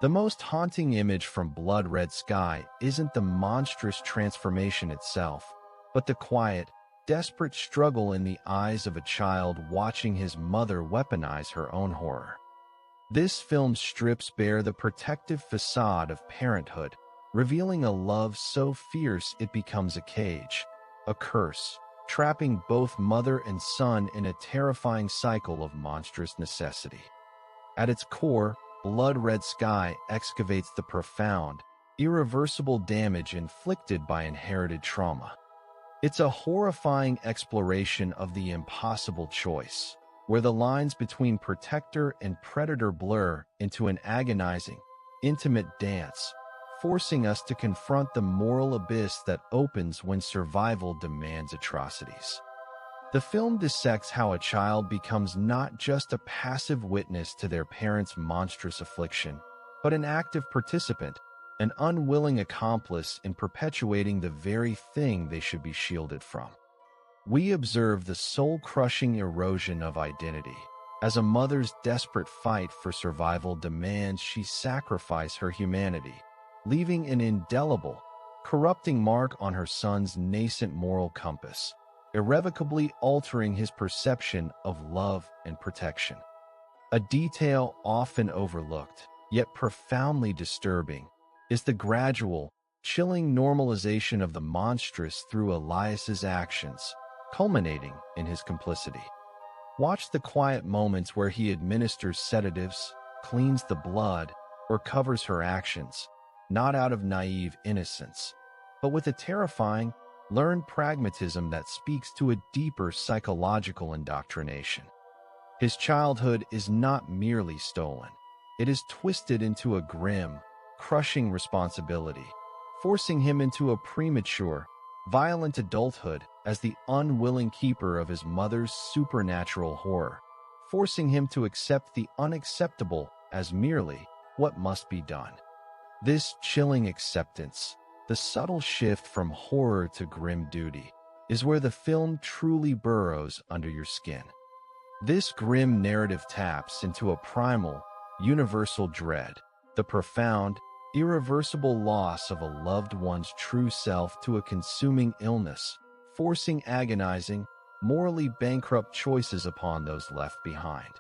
The most haunting image from Blood Red Sky isn't the monstrous transformation itself, but the quiet, desperate struggle in the eyes of a child watching his mother weaponize her own horror. This film strips bare the protective facade of parenthood, revealing a love so fierce it becomes a cage, a curse, trapping both mother and son in a terrifying cycle of monstrous necessity. At its core, Blood Red Sky excavates the profound, irreversible damage inflicted by inherited trauma. It's a horrifying exploration of the impossible choice, where the lines between protector and predator blur into an agonizing, intimate dance, forcing us to confront the moral abyss that opens when survival demands atrocities. The film dissects how a child becomes not just a passive witness to their parents' monstrous affliction, but an active participant, an unwilling accomplice in perpetuating the very thing they should be shielded from. We observe the soul-crushing erosion of identity, as a mother's desperate fight for survival demands she sacrifice her humanity, leaving an indelible, corrupting mark on her son's nascent moral compass, irrevocably altering his perception of love and protection. A detail often overlooked, yet profoundly disturbing, is the gradual, chilling normalization of the monstrous through Elias's actions, culminating in his complicity. Watch the quiet moments where he administers sedatives, cleans the blood, or covers her actions, not out of naive innocence, but with a terrifying, learned pragmatism that speaks to a deeper psychological indoctrination. His childhood is not merely stolen. It is twisted into a grim, crushing responsibility, forcing him into a premature, violent adulthood as the unwilling keeper of his mother's supernatural horror, forcing him to accept the unacceptable as merely what must be done. This chilling acceptance, the subtle shift from horror to grim duty, is where the film truly burrows under your skin. This grim narrative taps into a primal, universal dread, the profound, irreversible loss of a loved one's true self to a consuming illness, forcing agonizing, morally bankrupt choices upon those left behind.